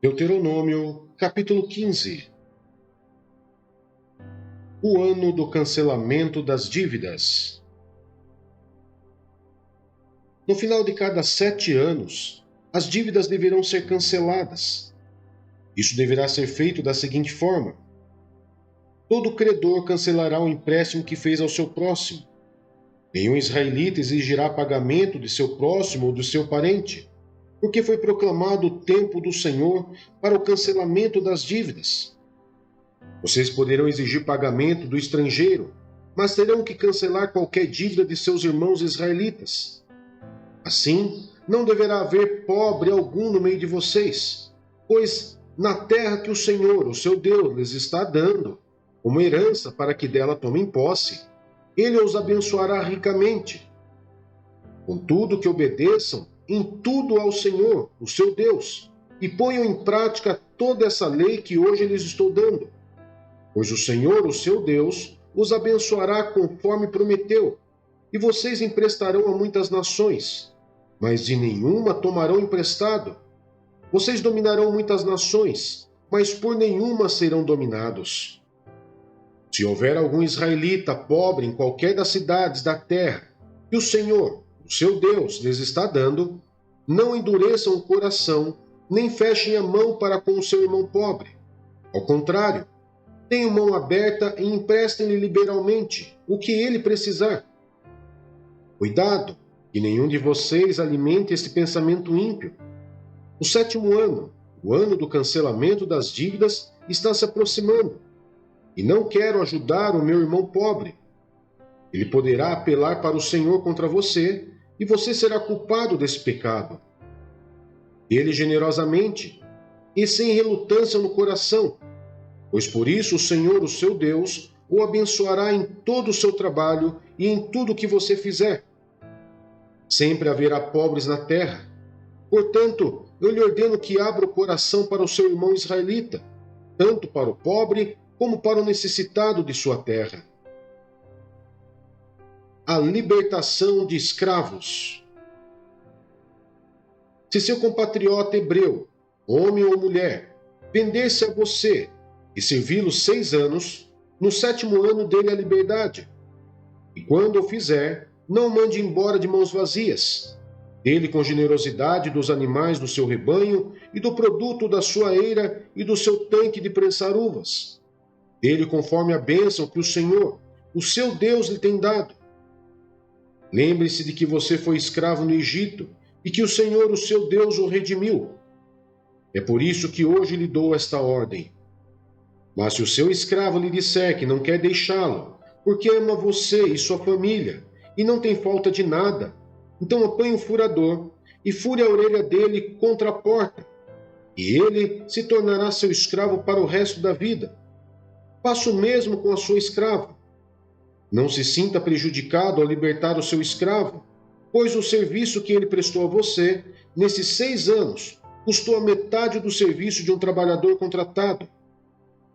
Deuteronômio, capítulo 15. O ano do cancelamento das dívidas. No final de cada 7 anos, as dívidas deverão ser canceladas. Isso deverá ser feito da seguinte forma: todo credor cancelará o empréstimo que fez ao seu próximo. Nenhum israelita exigirá pagamento de seu próximo ou do seu parente, porque foi proclamado o tempo do Senhor para o cancelamento das dívidas. Vocês poderão exigir pagamento do estrangeiro, mas terão que cancelar qualquer dívida de seus irmãos israelitas. Assim, não deverá haver pobre algum no meio de vocês, pois na terra que o Senhor, o seu Deus, lhes está dando, como herança para que dela tomem posse, Ele os abençoará ricamente. Contudo, que obedeçam em tudo ao Senhor, o seu Deus, e ponham em prática toda essa lei que hoje lhes estou dando. Pois o Senhor, o seu Deus, os abençoará conforme prometeu, e vocês emprestarão a muitas nações, mas de nenhuma tomarão emprestado. Vocês dominarão muitas nações, mas por nenhuma serão dominados. Se houver algum israelita pobre em qualquer das cidades da terra, que o Senhor, o seu Deus, lhes está dando, não endureçam o coração, nem fechem a mão para com o seu irmão pobre. Ao contrário, tenham mão aberta e emprestem-lhe liberalmente o que ele precisar. Cuidado, que nenhum de vocês alimente esse pensamento ímpio. O 7º ano, o ano do cancelamento das dívidas, está se aproximando, e não quero ajudar o meu irmão pobre. Ele poderá apelar para o Senhor contra você, e você será culpado desse pecado. Ele generosamente e sem relutância no coração, pois por isso o Senhor, o seu Deus, o abençoará em todo o seu trabalho e em tudo o que você fizer. Sempre haverá pobres na terra. Portanto, eu lhe ordeno que abra o coração para o seu irmão israelita, tanto para o pobre como para o necessitado de sua terra. A libertação de escravos. Se seu compatriota hebreu, homem ou mulher, vender-se a você e servi-lo 6 anos, no 7º ano dele a liberdade. E quando o fizer, não o mande embora de mãos vazias. Dele com generosidade dos animais do seu rebanho e do produto da sua eira e do seu tanque de prensar uvas. Dele conforme a bênção que o Senhor, o seu Deus, lhe tem dado. Lembre-se de que você foi escravo no Egito e que o Senhor, o seu Deus, o redimiu. É por isso que hoje lhe dou esta ordem. Mas se o seu escravo lhe disser que não quer deixá-lo, porque ama você e sua família, e não tem falta de nada, então apanhe um furador e fure a orelha dele contra a porta, e ele se tornará seu escravo para o resto da vida. Faça o mesmo com a sua escrava. Não se sinta prejudicado ao libertar o seu escravo, pois o serviço que ele prestou a você, nesses 6 anos, custou a metade do serviço de um trabalhador contratado.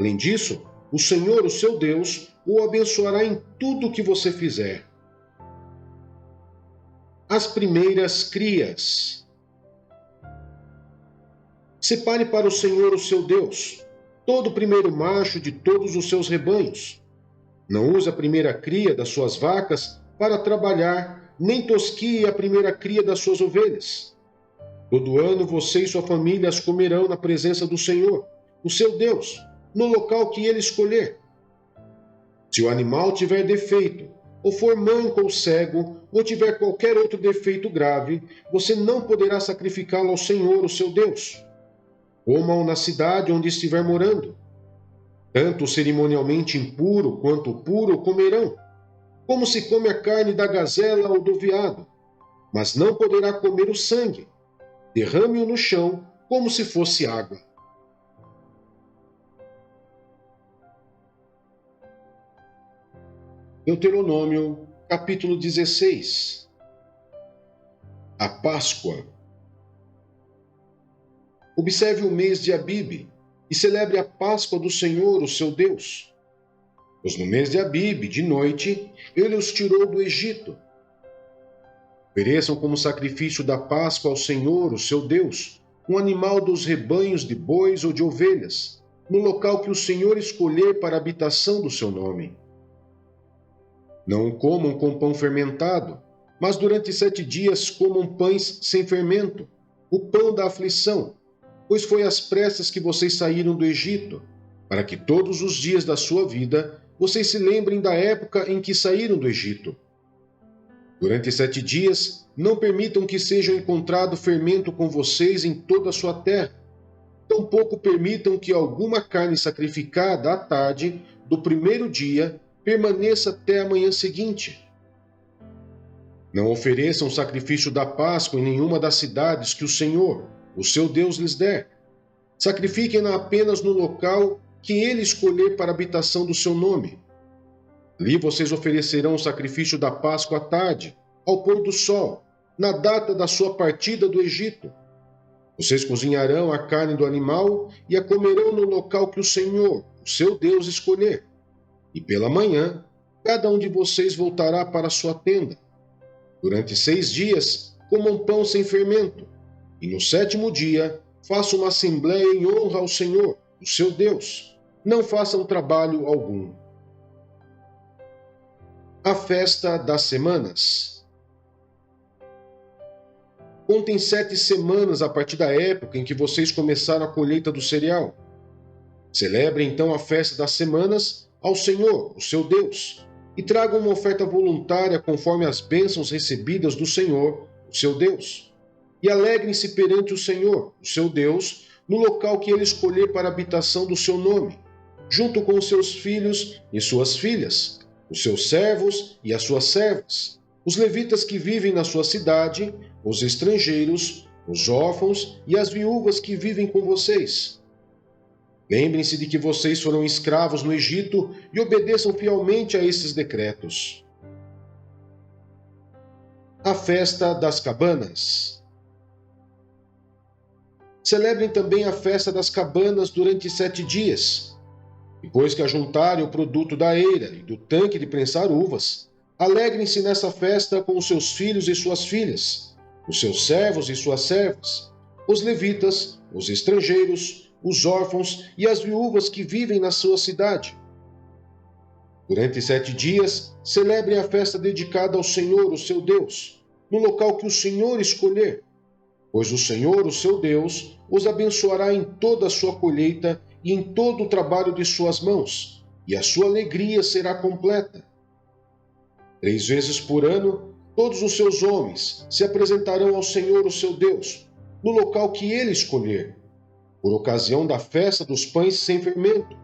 Além disso, o Senhor, o seu Deus, o abençoará em tudo o que você fizer. As primeiras crias. Separe para o Senhor, o seu Deus, todo o primeiro macho de todos os seus rebanhos. Não use a primeira cria das suas vacas para trabalhar, nem tosquie a primeira cria das suas ovelhas. Todo ano você e sua família as comerão na presença do Senhor, o seu Deus, no local que ele escolher. Se o animal tiver defeito, ou for manco ou cego, ou tiver qualquer outro defeito grave, você não poderá sacrificá-lo ao Senhor, o seu Deus. Coma-o na cidade onde estiver morando. Tanto o cerimonialmente impuro quanto o puro comerão, como se come a carne da gazela ou do veado, mas não poderá comer o sangue. Derrame-o no chão como se fosse água. Deuteronômio, capítulo 16. A Páscoa. Observe o mês de Abibe e celebre a Páscoa do Senhor, o seu Deus. Pois no mês de Abibe, de noite, ele os tirou do Egito. Ofereçam como sacrifício da Páscoa ao Senhor, o seu Deus, um animal dos rebanhos de bois ou de ovelhas, no local que o Senhor escolher para a habitação do seu nome. Não o comam com pão fermentado, mas durante 7 dias comam pães sem fermento, o pão da aflição, pois foi às pressas que vocês saíram do Egito, para que todos os dias da sua vida vocês se lembrem da época em que saíram do Egito. Durante 7 dias, não permitam que seja encontrado fermento com vocês em toda a sua terra. Tampouco permitam que alguma carne sacrificada à tarde do primeiro dia permaneça até a manhã seguinte. Não ofereçam sacrifício da Páscoa em nenhuma das cidades que o Senhor, o seu Deus, lhes der. Sacrifiquem-na apenas no local que ele escolher para a habitação do seu nome. Ali vocês oferecerão o sacrifício da Páscoa à tarde, ao pôr do sol, na data da sua partida do Egito. Vocês cozinharão a carne do animal e a comerão no local que o Senhor, o seu Deus, escolher. E pela manhã, cada um de vocês voltará para a sua tenda. Durante 6 dias, comam pão sem fermento. E no 7º dia, façam uma assembleia em honra ao Senhor, o seu Deus. Não façam trabalho algum. A festa das semanas. Contem 7 semanas a partir da época em que vocês começaram a colheita do cereal. Celebrem então a festa das semanas ao Senhor, o seu Deus, e tragam uma oferta voluntária conforme as bênçãos recebidas do Senhor, o seu Deus. E alegrem-se perante o Senhor, o seu Deus, no local que ele escolher para a habitação do seu nome, junto com os seus filhos e suas filhas, os seus servos e as suas servas, os levitas que vivem na sua cidade, os estrangeiros, os órfãos e as viúvas que vivem com vocês. Lembrem-se de que vocês foram escravos no Egito e obedeçam fielmente a esses decretos. A festa das cabanas. Celebrem também a festa das cabanas durante 7 dias. Depois que ajuntarem o produto da eira e do tanque de prensar uvas, alegrem-se nessa festa com os seus filhos e suas filhas, os seus servos e suas servas, os levitas, os estrangeiros, os órfãos e as viúvas que vivem na sua cidade. Durante 7 dias, celebrem a festa dedicada ao Senhor, o seu Deus, no local que o Senhor escolher, pois o Senhor, o seu Deus, os abençoará em toda a sua colheita e em todo o trabalho de suas mãos, e a sua alegria será completa. 3 vezes por ano, todos os seus homens se apresentarão ao Senhor, o seu Deus, no local que ele escolher, por ocasião da festa dos pães sem fermento,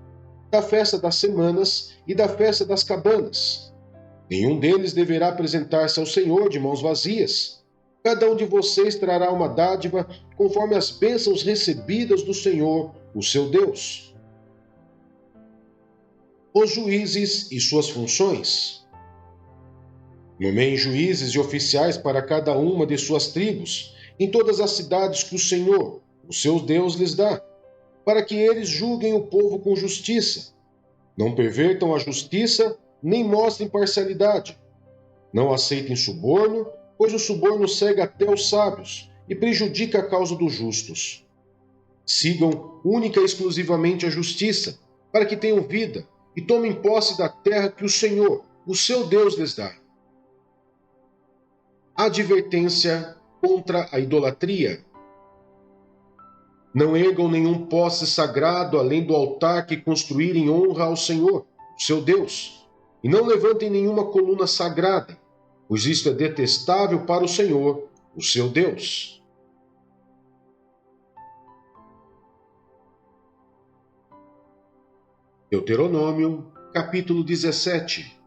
da festa das semanas e da festa das cabanas. Nenhum deles deverá apresentar-se ao Senhor de mãos vazias. Cada um de vocês trará uma dádiva conforme as bênçãos recebidas do Senhor, o seu Deus. Os juízes e suas funções. Nomeiem juízes e oficiais para cada uma de suas tribos, em todas as cidades que o Senhor, o seu Deus, lhes dá, para que eles julguem o povo com justiça. Não pervertam a justiça, nem mostrem parcialidade. Não aceitem suborno, pois o suborno cega até os sábios e prejudica a causa dos justos. Sigam única e exclusivamente a justiça, para que tenham vida e tomem posse da terra que o Senhor, o seu Deus, lhes dá. Advertência contra a idolatria. Não ergam nenhum poste sagrado além do altar que construírem honra ao Senhor, o seu Deus, e não levantem nenhuma coluna sagrada, pois isto é detestável para o Senhor, o seu Deus. Deuteronômio, capítulo 17.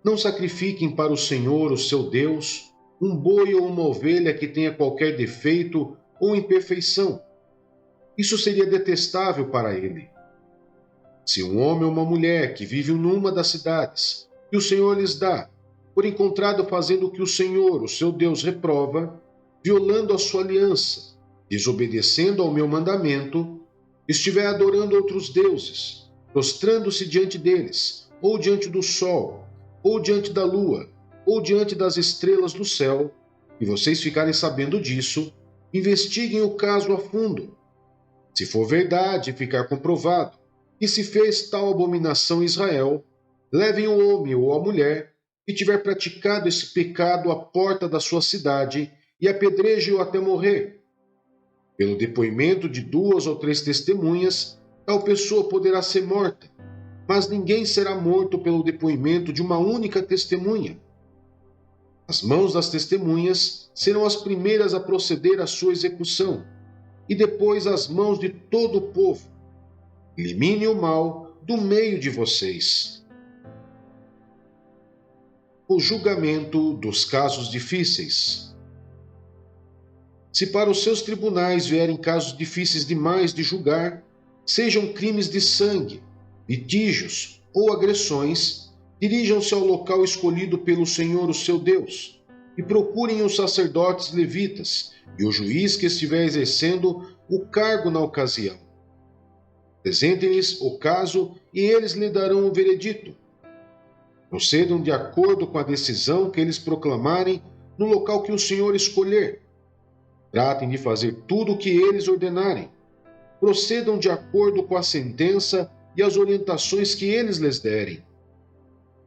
Não sacrifiquem para o Senhor, o seu Deus, um boi ou uma ovelha que tenha qualquer defeito ou imperfeição. Isso seria detestável para ele. Se um homem ou uma mulher que vive numa das cidades que o Senhor lhes dá, for encontrado fazendo o que o Senhor, o seu Deus, reprova, violando a sua aliança, desobedecendo ao meu mandamento, estiver adorando outros deuses, prostrando-se diante deles, ou diante do sol, ou diante da lua, ou diante das estrelas do céu, e vocês ficarem sabendo disso, investiguem o caso a fundo. Se for verdade e ficar comprovado que se fez tal abominação em Israel, levem o homem ou a mulher que tiver praticado esse pecado à porta da sua cidade e apedrejem-o até morrer. Pelo depoimento de 2 ou 3 testemunhas, tal pessoa poderá ser morta, mas ninguém será morto pelo depoimento de uma única testemunha. As mãos das testemunhas serão as primeiras a proceder à sua execução, e depois as mãos de todo o povo. Elimine o mal do meio de vocês. O julgamento dos casos difíceis. Se para os seus tribunais vierem casos difíceis demais de julgar, sejam crimes de sangue, litígios ou agressões, dirijam-se ao local escolhido pelo Senhor, o seu Deus, e procurem os sacerdotes levitas e o juiz que estiver exercendo o cargo na ocasião. Apresentem-lhes o caso e eles lhe darão o veredito. Procedam de acordo com a decisão que eles proclamarem no local que o Senhor escolher. Tratem de fazer tudo o que eles ordenarem. Procedam de acordo com a sentença e as orientações que eles lhes derem.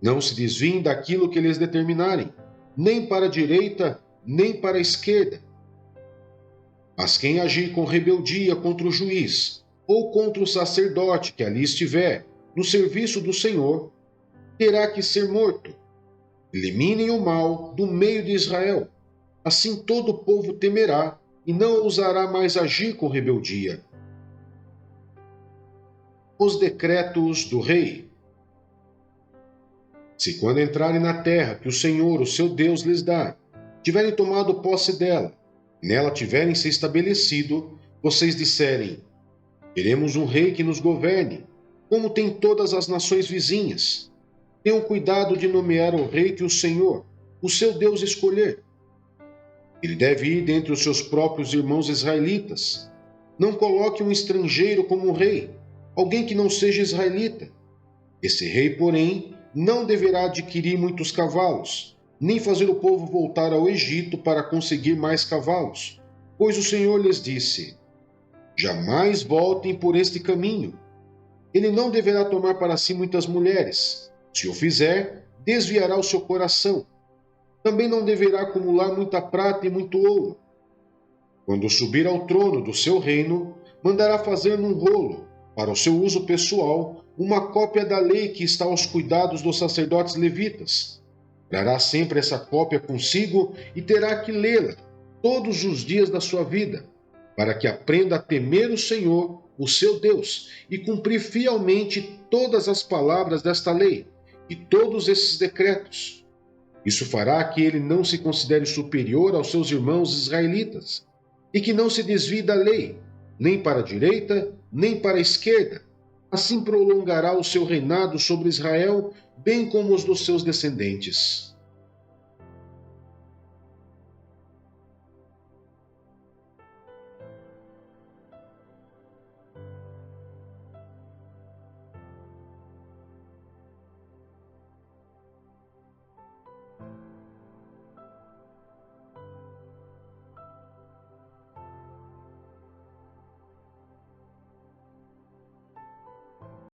Não se desviem daquilo que eles determinarem, nem para a direita, nem para a esquerda. Mas quem agir com rebeldia contra o juiz, ou contra o sacerdote que ali estiver, no serviço do Senhor, terá que ser morto. Eliminem o mal do meio de Israel. Assim todo o povo temerá e não ousará mais agir com rebeldia. Os decretos do rei. Se quando entrarem na terra que o Senhor, o seu Deus, lhes dá, tiverem tomado posse dela, e nela tiverem se estabelecido, vocês disserem: queremos um rei que nos governe, como tem todas as nações vizinhas. Tenham cuidado de nomear o rei que o Senhor, o seu Deus, escolher. Ele deve ir dentre os seus próprios irmãos israelitas. Não coloque um estrangeiro como rei, alguém que não seja israelita. Esse rei, porém, não deverá adquirir muitos cavalos, nem fazer o povo voltar ao Egito para conseguir mais cavalos, pois o Senhor lhes disse: jamais voltem por este caminho. Ele não deverá tomar para si muitas mulheres. Se o fizer, desviará o seu coração. Também não deverá acumular muita prata e muito ouro. Quando subir ao trono do seu reino, mandará fazer num rolo, para o seu uso pessoal, uma cópia da lei que está aos cuidados dos sacerdotes levitas. Trará sempre essa cópia consigo e terá que lê-la todos os dias da sua vida, para que aprenda a temer o Senhor, o seu Deus, e cumprir fielmente todas as palavras desta lei e todos esses decretos. Isso fará que ele não se considere superior aos seus irmãos israelitas e que não se desvie da lei, nem para a direita, nem para a esquerda. Assim prolongará o seu reinado sobre Israel, bem como os dos seus descendentes.